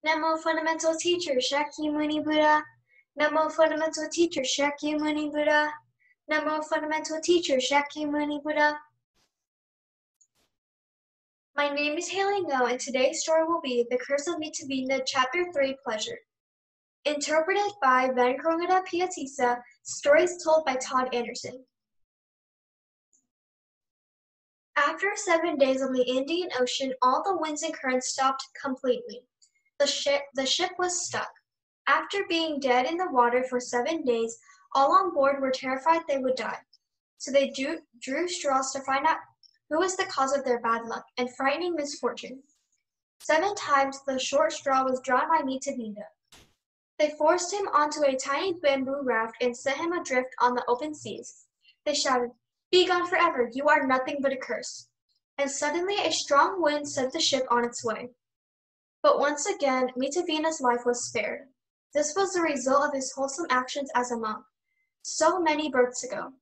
Namo Fundamental Teacher Shakyamuni Buddha. Namo Fundamental Teacher Shakyamuni Buddha. Namo Fundamental Teacher Shakyamuni Buddha. My name is Haley Ngo, and today's story will be The Curse of Mittavinda, Chapter 3, Pleasure. Interpreted by Venkramada Piatisa, stories told by Todd Anderson. After 7 days on the Indian Ocean, all the winds and currents stopped completely. The ship was stuck. After being dead in the water for 7 days, all on board were terrified they would die. So they drew straws to find out who was the cause of their bad luck and frightening misfortune. 7 times the short straw was drawn by Mittavinda. They forced him onto a tiny bamboo raft and set him adrift on the open seas. They shouted, "Be gone forever, you are nothing but a curse." And suddenly a strong wind sent the ship on its way. But once again, Mittavinda's life was spared. This was the result of his wholesome actions as a monk, so many births ago.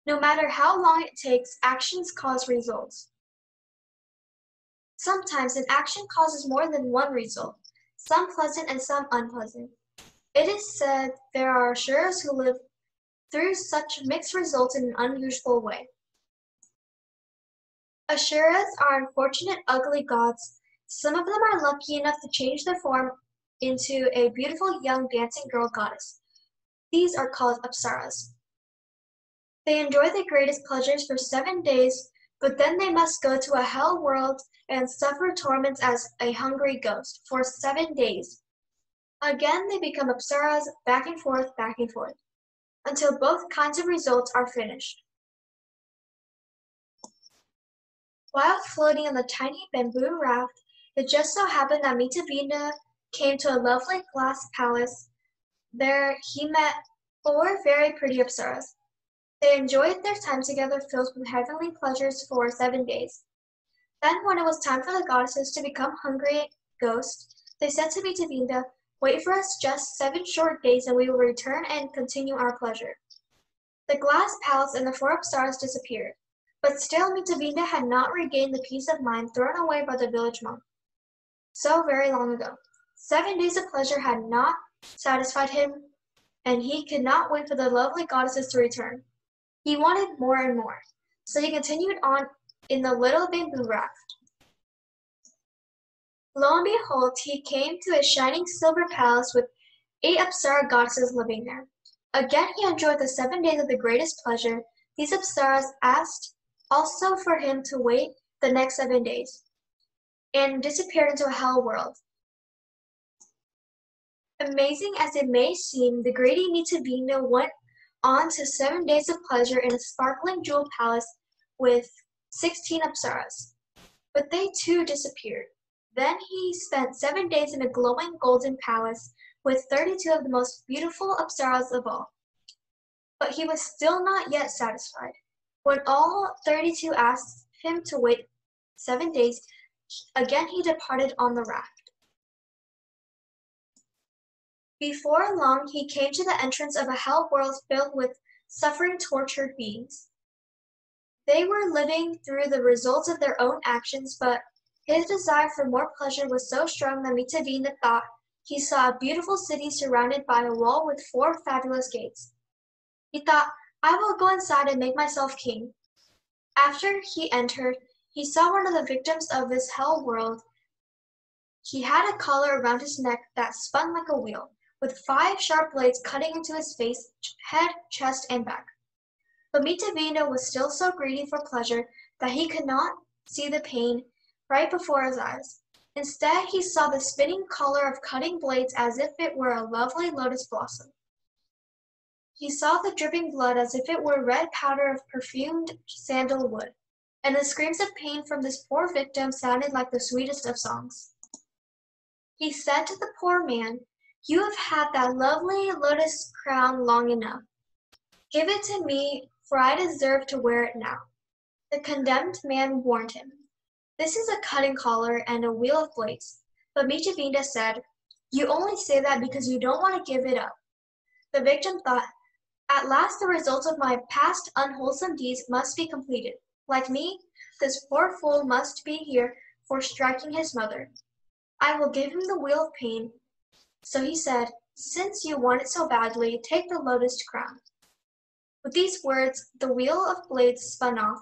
No matter how long it takes, actions cause results. Sometimes an action causes more than one result, some pleasant and some unpleasant. It is said there are asuras who live through such mixed results in an unusual way. Asuras are unfortunate, ugly gods. Some of them are lucky enough to change their form into a beautiful young dancing girl goddess. These are called apsaras. They enjoy the greatest pleasures for 7 days, but then they must go to a hell world and suffer torments as a hungry ghost for 7 days. Again, they become apsaras, back and forth, until both kinds of results are finished. While floating on the tiny bamboo raft, it just so happened that Mittavinda came to a lovely glass palace. There he met 4 very pretty apsaras. They enjoyed their time together filled with heavenly pleasures for 7 days. Then when it was time for the goddesses to become hungry ghosts, they said to Mittavinda, "Wait for us just 7 short days and we will return and continue our pleasure." The glass palace and the 4 apsaras disappeared, but still Mittavinda had not regained the peace of mind thrown away by the village monk so very long ago. 7 days of pleasure had not satisfied him, and he could not wait for the lovely goddesses to return. He wanted more and more, so he continued on in the little bamboo raft. Lo and behold, he came to a shining silver palace with 8 apsara goddesses living there. Again he enjoyed the 7 days of the greatest pleasure. These apsaras asked also for him to wait the next 7 days, and disappeared into a hell world. Amazing as it may seem, the greedy Mittavinda went on to 7 days of pleasure in a sparkling jewel palace with 16 apsaras. But they too disappeared. Then he spent 7 days in a glowing golden palace with 32 of the most beautiful apsaras of all. But he was still not yet satisfied. When all 32 asked him to wait 7 days, again he departed on the raft. Before long, he came to the entrance of a hell world filled with suffering, tortured beings. They were living through the results of their own actions, but his desire for more pleasure was so strong that Mittavinda thought he saw a beautiful city surrounded by a wall with 4 fabulous gates. He thought, "I will go inside and make myself king." After he entered, he saw one of the victims of this hell world. He had a collar around his neck that spun like a wheel, with 5 sharp blades cutting into his face, head, chest, and back. But Mittavinda was still so greedy for pleasure that he could not see the pain right before his eyes. Instead, he saw the spinning collar of cutting blades as if it were a lovely lotus blossom. He saw the dripping blood as if it were red powder of perfumed sandalwood, and the screams of pain from this poor victim sounded like the sweetest of songs. He said to the poor man, "You have had that lovely lotus crown long enough. Give it to me, for I deserve to wear it now." The condemned man warned him, "This is a cutting collar and a wheel of blades." But Mittavinda said, "You only say that because you don't want to give it up." The victim thought, "At last the results of my past unwholesome deeds must be completed. Like me, this poor fool must be here for striking his mother." I will give him the wheel of pain. So he said, since you want it so badly, take the lotus crown. With these words, the wheel of blades spun off,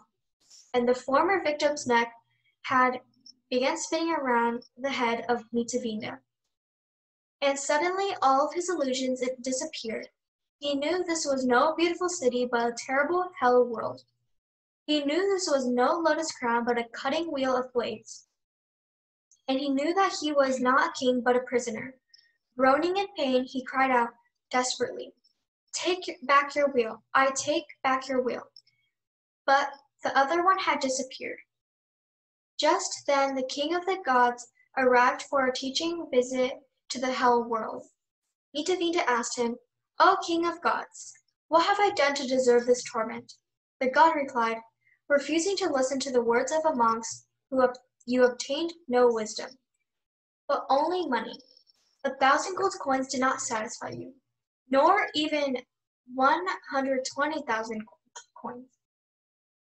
and the former victim's neck began spinning around the head of Mittavinda. And suddenly all of his illusions disappeared. He knew this was no beautiful city, but a terrible hell world. He knew this was no lotus crown, but a cutting wheel of blades. And he knew that he was not a king, but a prisoner. Groaning in pain, he cried out desperately, take back your wheel. I take back your wheel. But the other one had disappeared. Just then the king of the gods arrived for a teaching visit to the hell world. Mittavinda asked him, O king of gods, what have I done to deserve this torment? The god replied, refusing to listen to the words of a monks you obtained no wisdom, but only money. 1,000 gold coins did not satisfy you, nor even 120,000 coins.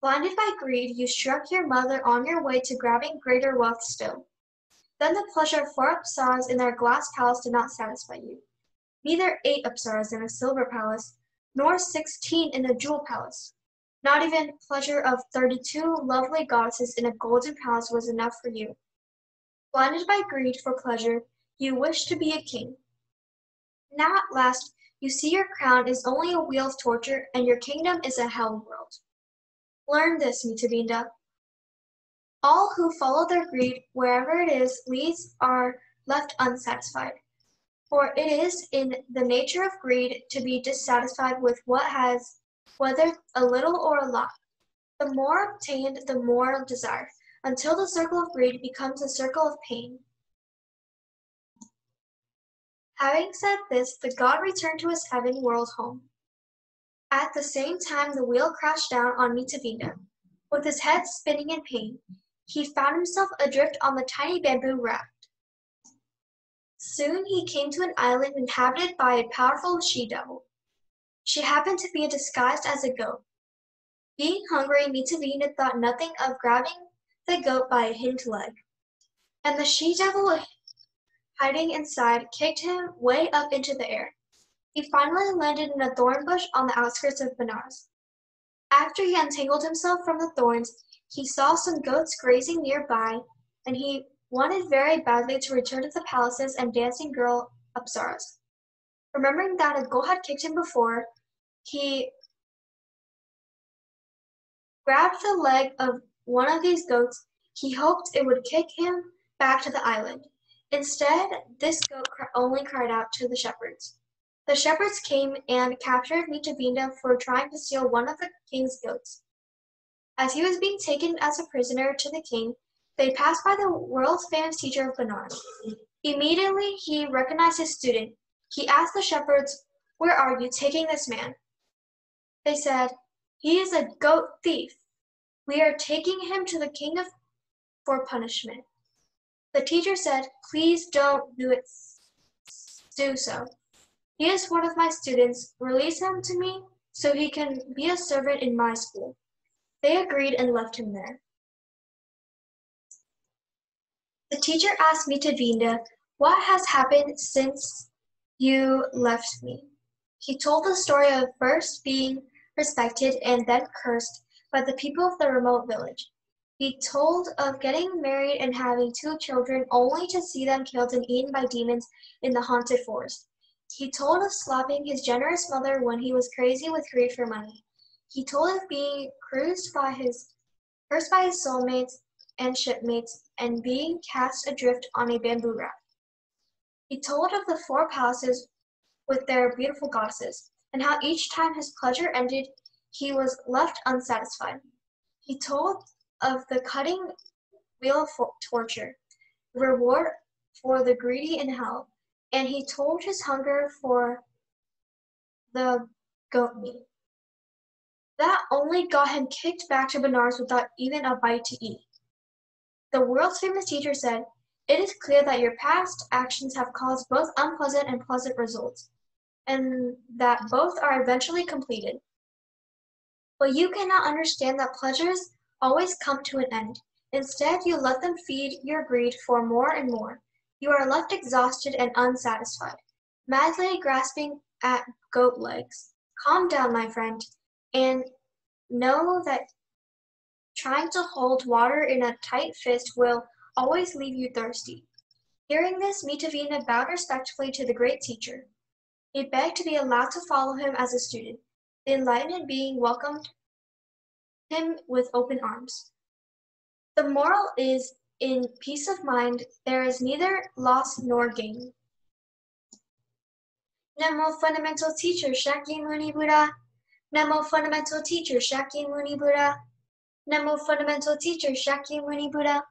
Blinded by greed, you struck your mother on your way to grabbing greater wealth still. Then the pleasure of 4 apsaras in their glass palace did not satisfy you. Neither 8 apsaras in a silver palace, nor 16 in a jewel palace. Not even pleasure of 32 lovely goddesses in a golden palace was enough for you. Blinded by greed for pleasure, you wished to be a king. Now at last you see your crown is only a wheel of torture, and your kingdom is a hell world. Learn this, Mittavinda. All who follow their greed, wherever it is, leads are left unsatisfied. For it is in the nature of greed to be dissatisfied with what has, whether a little or a lot. The more obtained, the more desired, until the circle of greed becomes a circle of pain. Having said this, the god returned to his heaven world home. At the same time, the wheel crashed down on Mittavinda. With his head spinning in pain, he found himself adrift on the tiny bamboo raft. Soon he came to an island inhabited by a powerful she-devil. She happened to be disguised as a goat. Being hungry, Mittavinda thought nothing of grabbing the goat by a hind leg, and the she-devil, hiding inside, kicked him way up into the air. He finally landed in a thorn bush on the outskirts of Benares. After he untangled himself from the thorns, he saw some goats grazing nearby, and he wanted very badly to return to the palaces and dancing girl apsaras. Remembering that a goat had kicked him before, he grabbed the leg of one of these goats. He hoped it would kick him back to the island. Instead, this goat only cried out to the shepherds. The shepherds came and captured Mittavinda for trying to steal one of the king's goats. As he was being taken as a prisoner to the king, they passed by the world's famous teacher of Benares. Immediately he recognized his student. He asked the shepherds, "Where are you taking this man?" They said, "He is a goat thief. We are taking him to the king for punishment." The teacher said, "Please don't do so. He is one of my students. Release him to me so he can be a servant in my school." They agreed and left him there. The teacher asked Mittavinda, "What has happened since you left me?" He told the story of first being respected and then cursed by the people of the remote village. He told of getting married and having 2 children only to see them killed and eaten by demons in the haunted forest. He told of slapping his generous mother when he was crazy with greed for money. He told of being cursed by his soulmates and shipmates and being cast adrift on a bamboo raft. He told of the 4 palaces with their beautiful goddesses, and how each time his pleasure ended, he was left unsatisfied. He told of the cutting wheel of torture, the reward for the greedy in hell, and he told his hunger for the goat meat. That only got him kicked back to Benares without even a bite to eat. The world's famous teacher said, "It is clear that your past actions have caused both unpleasant and pleasant results, and that both are eventually completed. But you cannot understand that pleasures always come to an end. Instead, you let them feed your greed for more and more. You are left exhausted and unsatisfied, madly grasping at goat legs. Calm down, my friend, and know that trying to hold water in a tight fist will always leave you thirsty. Hearing this, Mittavinda bowed respectfully to the great teacher. He begged to be allowed to follow him as a student. The enlightened being welcomed him with open arms. The moral is, in peace of mind, there is neither loss nor gain. Namo Fundamental Teacher Shakyamuni Buddha. Namo Fundamental Teacher Shakyamuni Buddha. Namo Fundamental Teacher Shakyamuni Buddha.